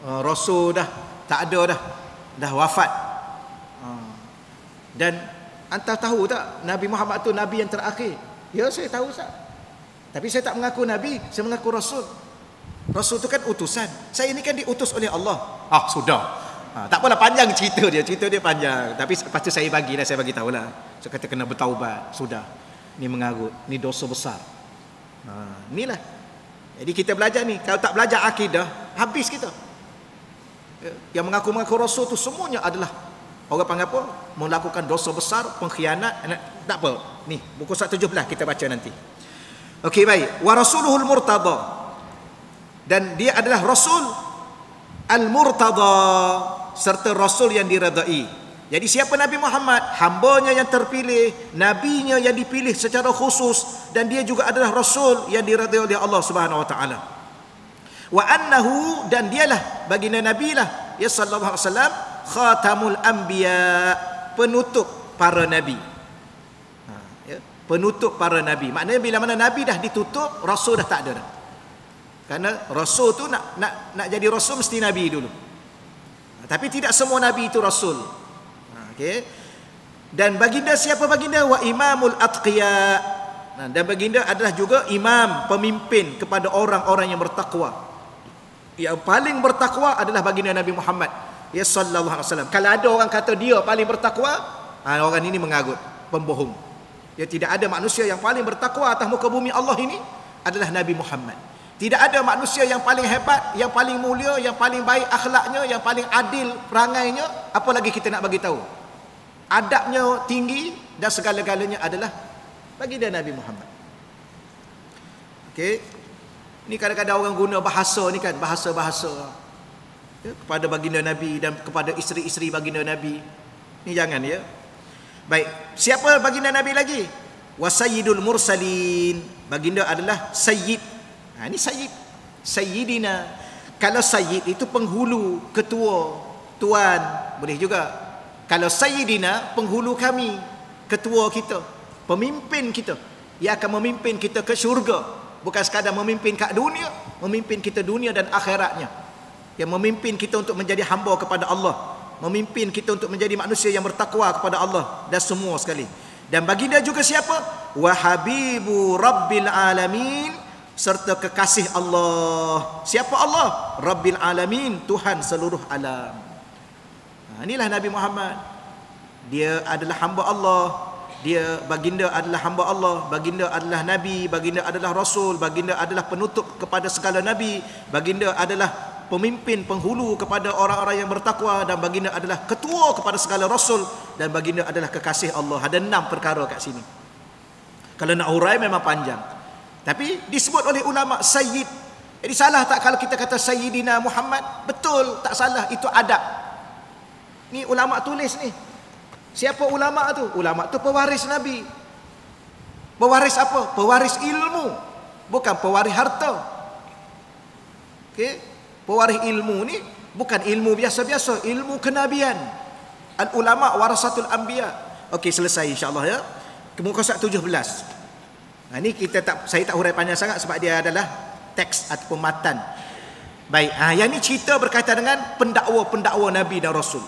Rasul dah tak ada dah wafat. Dan hantar tahu tak Nabi Muhammad tu Nabi yang terakhir? Ya, saya tahu Ustaz. Tapi saya tak mengaku Nabi, saya mengaku Rasul. Rasul tu kan utusan. Saya ni kan diutus oleh Allah. Sudah. Tak apalah, panjang cerita dia panjang. Tapi lepas tu saya bagi tahulah. Saya kata kena bertaubat. Sudah. Ni mengarut, ni dosa besar. Inilah. Jadi kita belajar ni. Kalau tak belajar akidah, habis kita. Yang mengaku-mengaku Rasul tu semuanya adalah orang panggil apa? Melakukan dosa besar, pengkhianat. Tak apa. Ni, buku surat 17 kita baca nanti. Okey, baik. Wa rasuluhul murtada. Dan dia adalah Rasul al-murtada, serta Rasul yang diredai. Jadi siapa Nabi Muhammad? Hambanya yang terpilih, nabinya yang dipilih secara khusus, dan dia juga adalah Rasul yang diredai oleh Allah Subhanahu wa taala. Wa annahu, dan dialah baginda Nabi lah, ya sallallahu alaihi wasallam, khatamul anbiya, penutup para nabi. Penutup para nabi. Maknanya bila mana nabi dah ditutup, rasul dah tak ada dah. Karena rasul tu nak jadi rasul mesti nabi dulu. Tapi tidak semua nabi itu rasul. Okey. Dan baginda siapa baginda? Wa imamul atqiya. Dan baginda adalah juga imam, pemimpin kepada orang-orang yang bertakwa. Yang paling bertakwa adalah baginda Nabi Muhammad, ya sallallahu alaihi wasallam. Kalau ada orang kata dia paling bertakwa, orang ini mengarut, pembohong. Ya, tidak ada manusia yang paling bertakwa atas muka bumi Allah ini adalah Nabi Muhammad. Tidak ada manusia yang paling hebat, yang paling mulia, yang paling baik akhlaknya, yang paling adil perangainya. Apa lagi kita nak bagi tahu? Adabnya tinggi dan segala-galanya adalah baginda Nabi Muhammad. Okey. Ni kadang-kadang orang guna bahasa ni kan, bahasa-bahasa kepada baginda Nabi dan kepada isteri-isteri baginda Nabi. Ni jangan ya. Baik, siapa baginda Nabi lagi? Wa sayyidul mursalin. Baginda adalah sayyid. Ini sayyid. Sayyidina. Kalau sayyid itu penghulu, ketua, tuan, boleh juga. Kalau sayyidina, penghulu kami, ketua kita, pemimpin kita. Ia akan memimpin kita ke syurga. Bukan sekadar memimpin kat dunia, memimpin kita dunia dan akhiratnya. Yang memimpin kita untuk menjadi hamba kepada Allah, memimpin kita untuk menjadi manusia yang bertakwa kepada Allah dan semua sekali. Dan baginda juga siapa? Wa habibu rabbil alamin, serta kekasih Allah. Siapa Allah? Rabbil alamin, Tuhan seluruh alam. Inilah Nabi Muhammad. Dia adalah hamba Allah. Dia baginda adalah hamba Allah, baginda adalah nabi, baginda adalah rasul, baginda adalah penutup kepada segala nabi, baginda adalah pemimpin penghulu kepada orang-orang yang bertakwa, dan baginda adalah ketua kepada segala rasul, dan baginda adalah kekasih Allah. Ada 6 perkara kat sini. Kalau nak hurai memang panjang, tapi disebut oleh ulama sayyid. Jadi salah tak kalau kita kata Sayyidina Muhammad? Betul, tak salah, itu adab. Ni ulama tulis ni. Siapa ulama tu? Ulama tu pewaris Nabi. Pewaris apa? Pewaris ilmu, bukan pewaris harta. Okey, pewaris ilmu ni bukan ilmu biasa-biasa, ilmu kenabian. Al ulama warasatul anbiya. Okey, selesai insya-Allah ya. Muka surat 17. Nah, ini saya tak hurai panjang sangat sebab dia adalah teks ataupun matan. Baik, yang ni cerita berkaitan dengan pendakwa-pendakwa Nabi dan Rasul.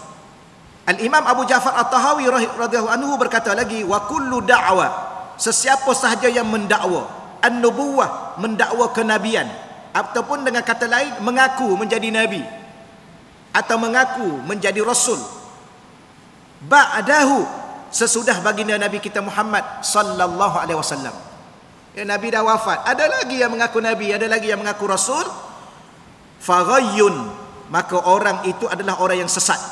Al-Imam Abu Ja'far At-Tahawi radhiyallahu anhu berkata lagi, wa kullu da'wa, sesiapa sahaja yang mendakwa an-nubuwah, mendakwa kenabian, ataupun dengan kata lain mengaku menjadi nabi atau mengaku menjadi rasul, ba'dahu, sesudah baginda Nabi kita Muhammad sallallahu alaihi wasallam. Ya, Nabi dah wafat, ada lagi yang mengaku nabi, ada lagi yang mengaku rasul, faghayyun, maka orang itu adalah orang yang sesat,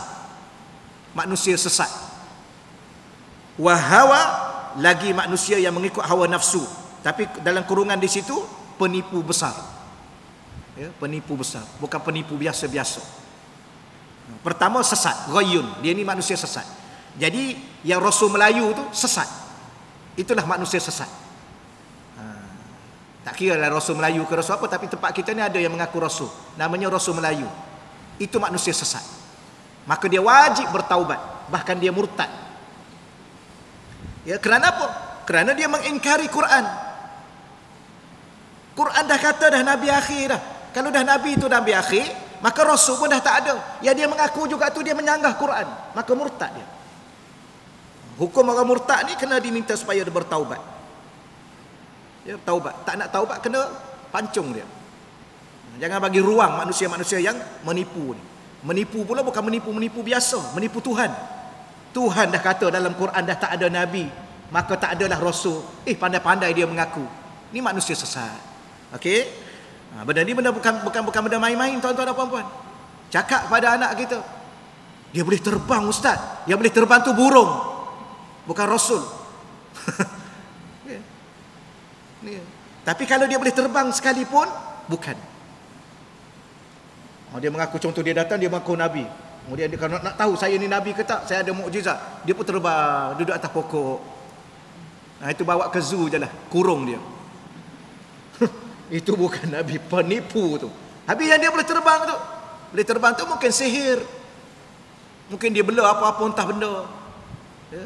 manusia sesat. Wa hawa, lagi manusia yang mengikut hawa nafsu, tapi dalam kurungan di situ penipu besar. Ya, penipu besar, bukan penipu biasa-biasa. Pertama sesat, ghayyun, dia ni manusia sesat. Jadi yang Rasul Melayu tu sesat, itulah manusia sesat. Tak kira lah Rasul Melayu ke Rasul apa, tapi tempat kita ni ada yang mengaku Rasul, namanya Rasul Melayu. Itu manusia sesat, maka dia wajib bertaubat, bahkan dia murtad. Ya, kerana apa? Kerana dia mengingkari Quran. Quran dah kata dah Nabi akhir dah. Kalau dah Nabi itu Nabi akhir, maka Rasul pun dah tak ada. Yang dia mengaku juga tu dia menyanggah Quran, maka murtad dia. Hukum orang murtad ni kena diminta supaya dia bertaubat. Dia taubat, tak nak taubat kena pancung dia. Jangan bagi ruang manusia-manusia yang menipu ni. Menipu pula bukan menipu biasa, menipu Tuhan. Tuhan dah kata dalam Quran dah tak ada nabi, maka tak adalah rasul. Pandai-pandai dia mengaku. Ni manusia sesat. Okey? Benda ni bukan benda main-main, tuan-tuan dan puan-puan. Cakap pada anak kita, dia boleh terbang ustaz. Yang boleh terbang tu burung, bukan rasul. Tapi kalau dia boleh terbang sekalipun, bukan. Dia mengaku, contoh dia datang, dia mengaku nabi. Kemudian dia kalau nak tahu saya ni nabi ke tak, saya ada mukjizat, dia pun terbang, duduk atas pokok. Itu bawa ke zoo je lah, kurung dia. Itu bukan nabi, penipu tu. Habis yang dia boleh terbang tu mungkin sihir, mungkin dia bela apa-apa entah benda. Ya,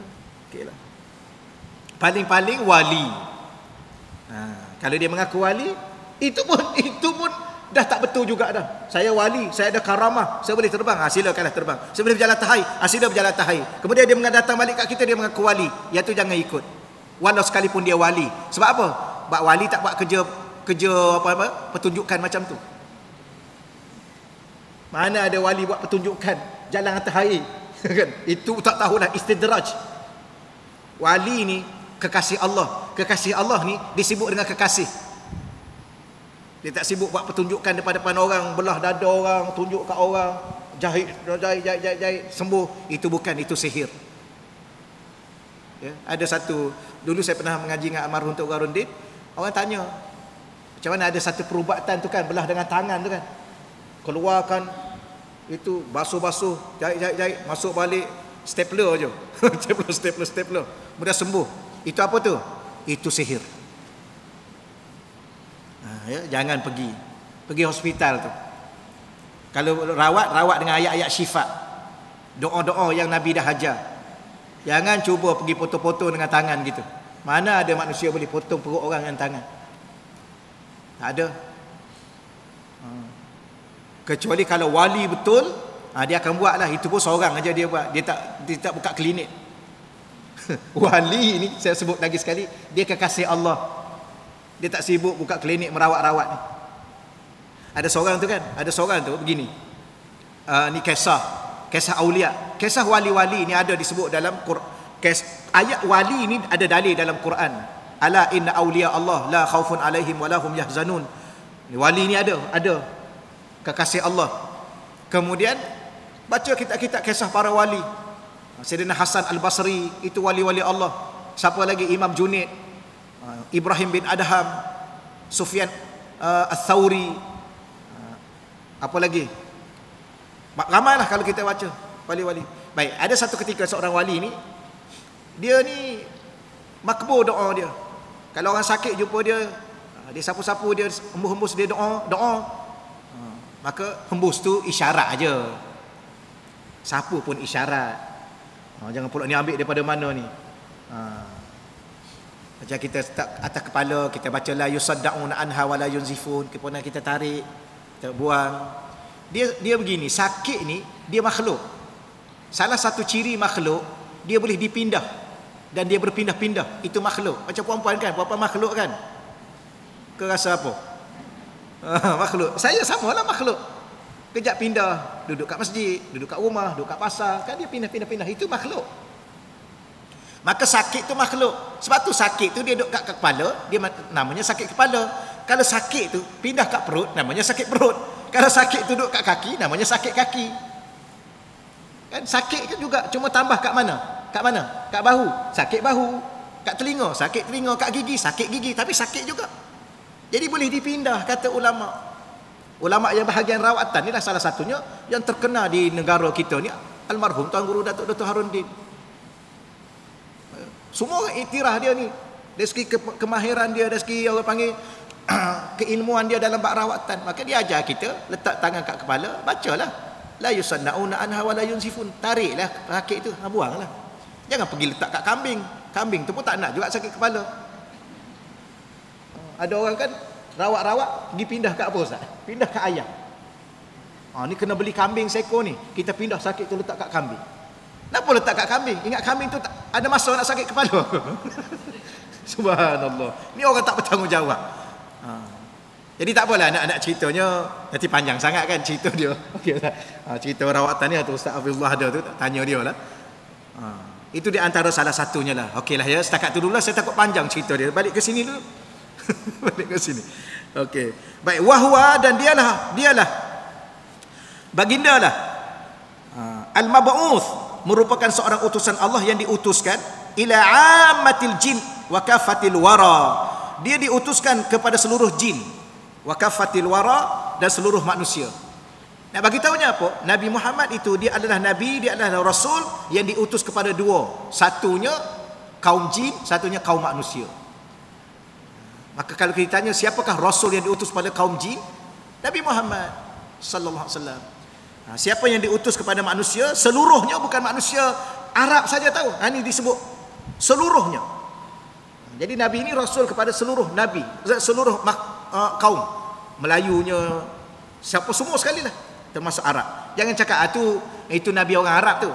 okeylah. Paling-paling wali. Kalau dia mengaku wali, itu pun dah tak betul juga dah. Saya wali, saya ada karamah, saya boleh terbang. Silakanlah terbang. Saya boleh berjalan tahai, sila berjalan tahai. Kemudian dia datang balik kat kita, dia mengaku wali. Yang tu jangan ikut, walau sekalipun dia wali. Sebab apa? Sebab wali tak buat kerja apa pertunjukan macam tu. Mana ada wali buat pertunjukan jalan atas air kan? Itu tak tahulah istidraj. Wali ni kekasih Allah. Kekasih Allah ni disebut dengan kekasih. Dia tak sibuk buat pertunjukan depan-depan orang, belah dada orang, tunjuk kat orang, jahit sembuh. Itu bukan, itu sihir. Ya, ada satu, dulu saya pernah mengaji dengan almarhum Tok Garundin. Orang tanya, macam mana ada satu perubatan tu kan, belah dengan tangan tu kan, keluarkan itu basuh-basuh, jahit, masuk balik, stapler je. stapler. Kemudian sembuh. Itu apa tu? Itu sihir. Ya, jangan pergi hospital tu. Kalau rawat dengan ayat-ayat syifa, doa-doa yang Nabi dah ajar. Jangan cuba pergi potong-potong dengan tangan gitu. Mana ada manusia boleh potong perut orang dengan tangan? Tak ada. Kecuali kalau wali betul, dia akan buat lah. Itu pun seorang aja dia buat. Dia tak buka klinik. Wali ni saya sebut lagi sekali, dia kekasih Allah. Dia tak sibuk buka klinik merawat-rawat ni. Ada seorang tu begini. Ni kisah aulia. Kisah wali-wali ni ada disebut dalam Quran. Ayat wali ni ada dalil dalam Quran. Ala inna awliya Allah la khaufun alaihim wa lahum yahzanun. Wali ni ada. kekasih Allah. Kemudian baca kitab-kitab kisah para wali. Sayyidina Hasan Al-Basri, itu wali-wali Allah. Siapa lagi? Imam Junaid, Ibrahim bin Adham, Sufyan Al-Thawri, apa lagi? Ramailah kalau kita baca wali-wali. Baik, ada satu ketika seorang wali ni, dia ni makbul doa dia. Kalau orang sakit jumpa dia, dia sapu-sapu dia, hembus-hembus dia doa, maka hembus tu isyarat aja. Sapu pun isyarat. Jangan pula ni ambil daripada mana ni. Macam kita tak atas kepala, kita baca la yusaddaun anha wa la yunzifun, kemudian kita tarik, kita buang. Dia begini, sakit ni dia makhluk. Salah satu ciri makhluk, dia boleh dipindah dan dia berpindah-pindah. Itu makhluk. Macam perempuan kan, perempuan makhluk kan. Kau rasa apa? Makhluk. Saya samalah makhluk. Kejap pindah, duduk kat masjid, duduk kat rumah, duduk kat pasar, kan dia pindah-pindah. Itu makhluk. Maka sakit tu makhluk. Sebab tu sakit tu dia duduk kat kepala, dia namanya sakit kepala. Kalau sakit tu pindah kat perut, namanya sakit perut. Kalau sakit tu duduk kat kaki, namanya sakit kaki. Kan sakit kan juga, cuma tambah kat mana? Kat mana? Kat bahu, sakit bahu. Kat telinga, sakit telinga. Kat gigi, sakit gigi. Tapi sakit juga. Jadi boleh dipindah, kata ulama. Ulama yang bahagian rawatan ni lah salah satunya yang terkena di negara kita ni, almarhum Tuan Guru Datuk Dr. Haruddin. Semua orang iktiraf dia ni. Dari segi kemahiran dia, dari segi orang panggil keilmuan dia dalam bab rawatan. Maka dia ajar kita, letak tangan kat kepala, bacalah. La yusannauna anha wa la yunsifun. Tariklah sakit tu, buanglah. Jangan pergi letak kat kambing. Kambing tu pun tak nak juga sakit kepala. Ada orang kan rawat-rawat dipindah kat apa Ustaz? Pindah kat ayam. Ni kena beli kambing seekor ni. Kita pindah sakit tu letak kat kambing. Kenapa letak kat kambing? Ingat kambing tu ada masa nak sakit kepala. Subhanallah. Ni orang tak bertanggungjawab. Jadi tak apalah nak ceritanya, nanti panjang sangat kan cerita dia. Okey Ustaz. Cerita rawatan ni tu Ustaz Hafizullah ada tu, tanya dia lah. Itu di antara salah satunya lah. Okeylah ya, setakat tu dulu lah, saya takut panjang cerita dia. Balik ke sini dulu. Balik ke sini. Okey. Baik, wahwa, dan dialah baginda lah al-mab'uts, merupakan seorang utusan Allah yang diutuskan ila ammatil jin wa kafatil wara. Dia diutuskan kepada seluruh jin, wa kafatil wara, dan seluruh manusia. Nak bagi tahunya apa? Nabi Muhammad itu dia adalah nabi, dia adalah rasul yang diutus kepada dua. Satunya kaum jin, satunya kaum manusia. Maka kalau kita tanya siapakah rasul yang diutus pada kaum jin? Nabi Muhammad sallallahu alaihi wasallam. Siapa yang diutus kepada manusia? Seluruhnya, bukan manusia Arab saja tahu. Ini disebut seluruhnya. Jadi Nabi ini rasul kepada seluruh nabi, seluruh kaum. Melayunya, siapa semua sekali lah, termasuk Arab. Jangan cakap itu Nabi orang Arab tu.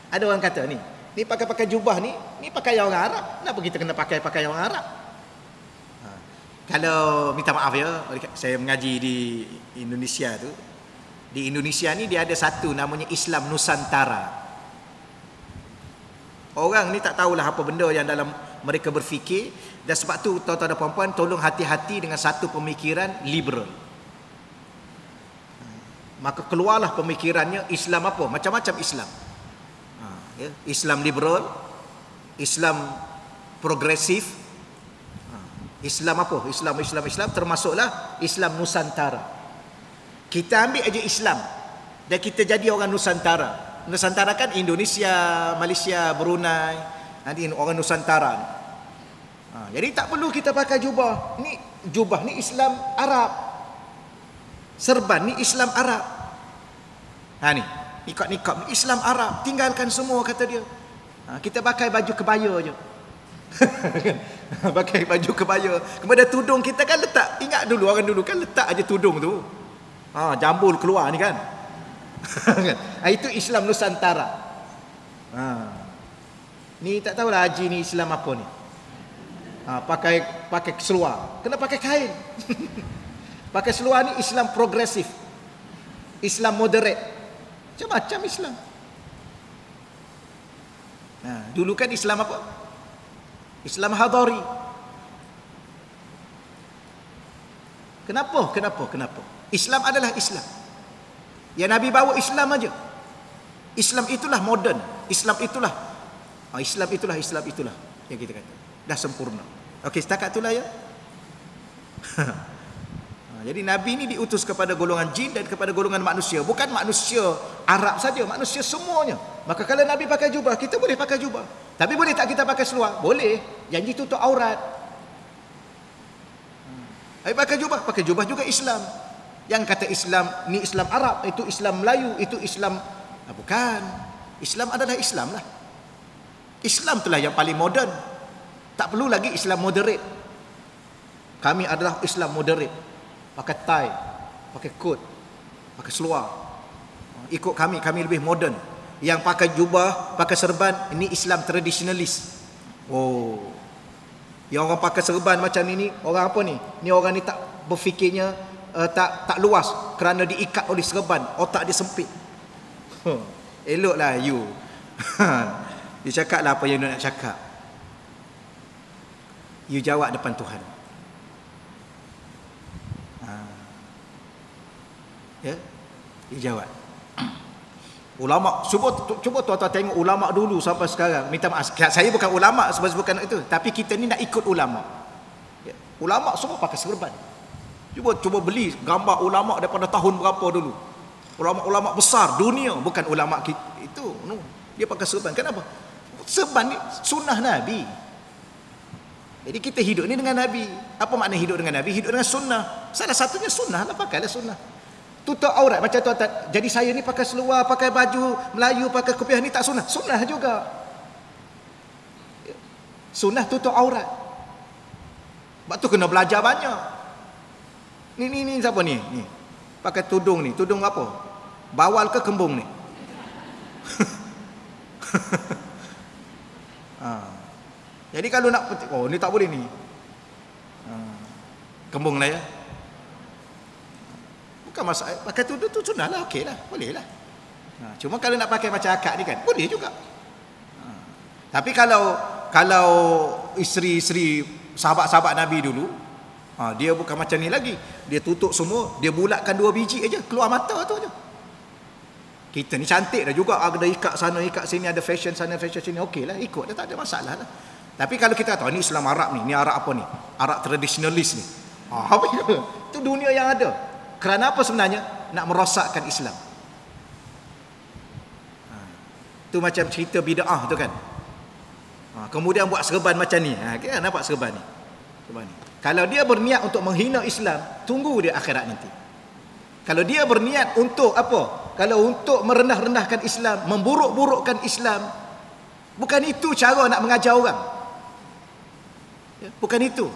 Ada orang kata ni pakai jubah ni pakaian orang Arab. Kenapa kita kena pakai pakaian orang Arab? Kalau minta maaf ya, saya mengaji di Indonesia tu. Di Indonesia ni dia ada satu namanya Islam Nusantara. Orang ni tak tahulah apa benda yang dalam mereka berfikir, dan sebab tu tuan-tuan dan puan-puan tolong hati-hati dengan satu pemikiran liberal. Maka keluarlah pemikirannya Islam apa? Macam-macam Islam. Islam liberal, Islam progresif, Islam apa? Islam termasuklah Islam Nusantara. Kita ambil aja Islam dan kita jadi orang Nusantara. Nusantara kan Indonesia, Malaysia, Brunei. Nanti orang Nusantara. Jadi tak perlu kita pakai jubah. Jubah ni Islam Arab. Serban ni Islam Arab. Ni nikab ni Islam Arab. Tinggalkan semua, kata dia. Kita pakai baju kebaya je. Pakai baju kebaya. Kemudian tudung kita kan letak. Ingat dulu, orang dulu kan letak aja tudung tu. Jambul keluar ni kan. Itu Islam Nusantara. Ni tak tahulah haji ni Islam apa ni. Pakai seluar. Kena pakai kain. Pakai seluar ni Islam progresif, Islam moderate. Macam-macam Islam. Dulu kan Islam apa? Islam hadari. Kenapa? Islam adalah Islam. Yang Nabi bawa Islam aja. Islam itulah moden. Islam itulah yang kita kata. Dah sempurna. Okey, setakat itulah ya. Jadi Nabi ni diutus kepada golongan jin dan kepada golongan manusia. Bukan manusia Arab saja, manusia semuanya. Maka kalau Nabi pakai jubah, kita boleh pakai jubah. Tapi boleh tak kita pakai seluar? Boleh. Janji tutup aurat. Tapi pakai jubah juga Islam. Yang kata Islam ni Islam Arab, itu Islam Melayu, itu Islam bukan. Islam adalah Islam lah. Islam itulah yang paling moden. Tak perlu lagi Islam moderate. Kami adalah Islam moderate. Pakai tie, pakai coat, pakai seluar. Ikut kami lebih moden. Yang pakai jubah, pakai serban, ini Islam traditionalist. Oh. Yang orang pakai serban macam ini, orang apa ni? Ni orang ni tak berfikirnya tak luas kerana diikat oleh serban, otak dia sempit. Eloklah you. Dia cakaplah apa yang dia nak cakap. You jawab depan Tuhan. Ya, you jawab. Ulama, cuba tuan-tuan tengok ulama dulu sampai sekarang. Minta maaf, saya bukan ulama sebab itu, tapi kita ni nak ikut ulama. Ya, ulama semua pakai serban. Cuba beli gambar ulama daripada tahun berapa dulu. Ulama-ulama besar dunia, bukan ulama itu. No. Dia pakai serban. Kenapa? Serban ni sunnah Nabi. Jadi kita hidup ni dengan Nabi. Apa makna hidup dengan Nabi? Hidup dengan sunnah. Salah satunya sunnah lah, pakailah sunnah. Tutup aurat macam tuan-tuan. Jadi saya ni pakai seluar, pakai baju Melayu, pakai kopiah ni tak sunnah. Sunnah juga. Sunnah tutup aurat. Sebab tu kena belajar banyak. Ni siapa ni? Ni. Pakai tudung ni. Tudung apa? Bawal ke kembung ni? Jadi kalau nak ni tak boleh ni. Kembung lah ya. Bukan masalah, pakai tudung tu sunnah lah, okey lah, boleh lah. Cuma kalau nak pakai macam akad ni kan, boleh juga. Tapi kalau isteri-isteri sahabat-sahabat Nabi dulu, dia bukan macam ni lagi. Dia tutup semua, dia bulatkan 2 biji aja, keluar mata tu aja. Kita ni cantik dah juga, ada ikat sana, ikat sini, ada fashion sana, fashion sini, okey lah, ikut dah, tak ada masalah lah. Tapi kalau kita kata, ni Islam Arab ni Arab apa ni? Arab traditionalist ni. Apa itu? Itu dunia yang ada. Kerana apa sebenarnya? Nak merosakkan Islam. Itu macam cerita bid'ah tu kan. Kemudian buat serban macam ni. Kita nampak serban ni. Kalau dia berniat untuk menghina Islam, tunggu dia akhirat nanti. Kalau dia berniat untuk apa? Kalau untuk merendah-rendahkan Islam, memburuk-burukkan Islam, bukan itu cara nak mengajar orang. Bukan itu.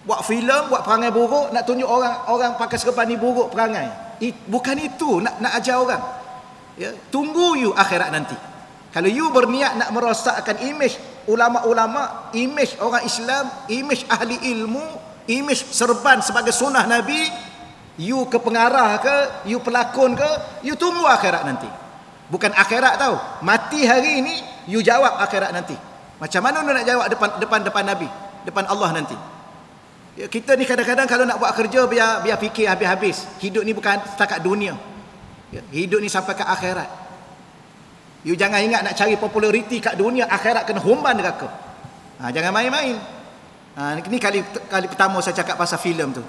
Buat filem, buat perangai buruk, nak tunjuk orang pakai serban ni buruk perangai. Bukan itu nak ajar orang. Ya, tunggu you akhirat nanti. Kalau you berniat nak merosakkan imej ulama-ulama, imej orang Islam, imej ahli ilmu, imej serban sebagai sunnah Nabi, you ke pengarah ke, you pelakon ke, you tunggu akhirat nanti. Bukan akhirat tau. Mati hari ini, you jawab akhirat nanti. Macam mana you nak jawab depan Nabi, depan Allah nanti? Ya, kita ni kadang-kadang kalau nak buat kerja biar fikir habis-habis. Hidup ni bukan setakat dunia. Ya, hidup ni sampai ke akhirat. You jangan ingat nak cari populariti kat dunia, akhirat kena humban neraka. Jangan main-main. Ni kali pertama saya cakap pasal filem tu.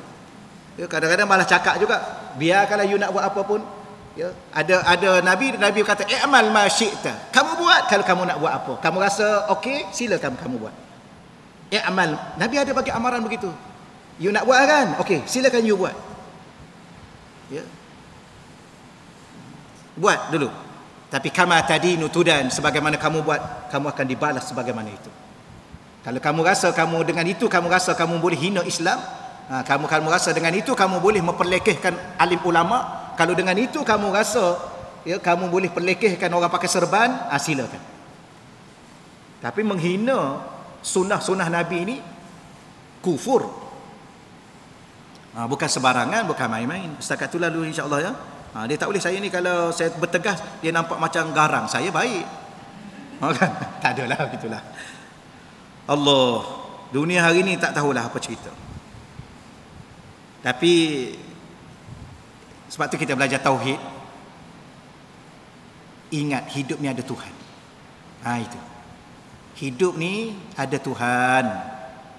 Ya, kadang-kadang malah cakap juga, biar kalau you nak buat apa pun, ya, ada Nabi kata i'mal ma syi'ta. Kamu buat kalau kamu nak buat apa. Kamu rasa okey, silakan kamu buat. I'mal. Nabi ada bagi amaran begitu. You nak buat kan? Okey, silakan you buat. Ya. Buat dulu. Tapi kama tadinu tudan, sebagaimana kamu buat, kamu akan dibalas sebagaimana itu. Kalau kamu rasa dengan itu kamu boleh hina Islam, kamu rasa dengan itu kamu boleh memperlekehkan alim ulama, kalau dengan itu kamu rasa ya kamu boleh perlekehkan orang pakai serban, silakan. Tapi menghina sunnah Nabi ini kufur. Bukan sebarangan, bukan main-main. Setakat itulah dulu insya-Allah ya. Dia tak boleh, saya ni kalau saya bertegas dia nampak macam garang. Saya baik. Kan? Tak adalah begitulah. Allah, dunia hari ni tak tahulah apa cerita. Tapi sebab tu kita belajar tauhid. Ingat hidup ni ada Tuhan. Itu. Hidup ni ada Tuhan.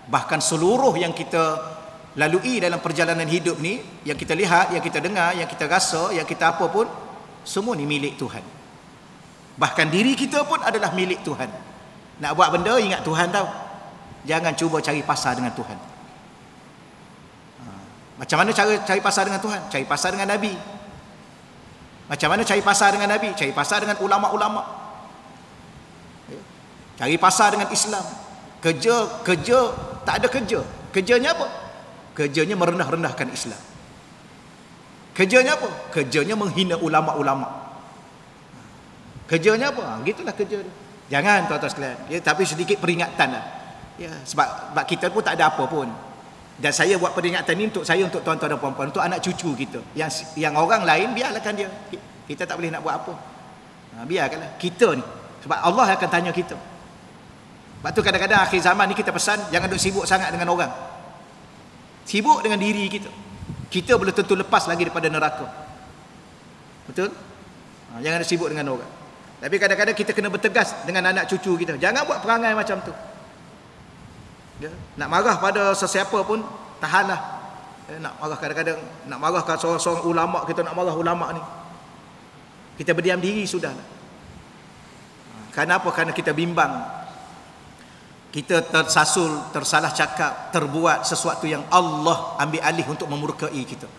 Bahkan seluruh yang kita lalui dalam perjalanan hidup ni, yang kita lihat, yang kita dengar, yang kita rasa, yang kita apa pun, semua ni milik Tuhan. Bahkan diri kita pun adalah milik Tuhan. Nak buat benda, ingat Tuhan tau. Jangan cuba cari pasal dengan Tuhan. Macam mana cara cari pasal dengan Tuhan? Cari pasal dengan Nabi. Macam mana cari pasal dengan Nabi? Cari pasal dengan ulama-ulama. Cari pasal dengan Islam. Kerja tak ada kerja. Kerjanya apa? Kerjanya merendah-rendahkan Islam. Kerjanya apa? Kerjanya menghina ulama-ulama. Kerjanya apa? Gitulah kerja dia. Jangan tuan-tuan sekalian. Tapi sedikit peringatan lah. Sebab kita pun tak ada apa pun. Dan saya buat peringatan ni untuk saya, untuk tuan-tuan dan puan-puan, untuk anak cucu kita. Yang orang lain biarkan dia. Kita tak boleh nak buat apa. Biarkanlah. Kita ni. Sebab Allah akan tanya kita. Sebab tu kadang-kadang akhir zaman ni kita pesan, jangan duk sibuk sangat dengan orang. Sibuk dengan diri kita. Kita belum tentu lepas lagi daripada neraka. Betul? Jangan sibuk dengan orang. Tapi kadang-kadang kita kena bertegas dengan anak cucu kita. Jangan buat perangai macam tu. Nak marah pada sesiapa pun tahanlah. Nak marah kadang-kadang, nak marah kat seorang-seorang ulama, kita nak marah ulama ni, kita berdiam diri sudahlah. Kenapa? Kerana kita bimbang, kita tersasul, tersalah cakap, terbuat sesuatu yang Allah ambil alih untuk memurkai kita.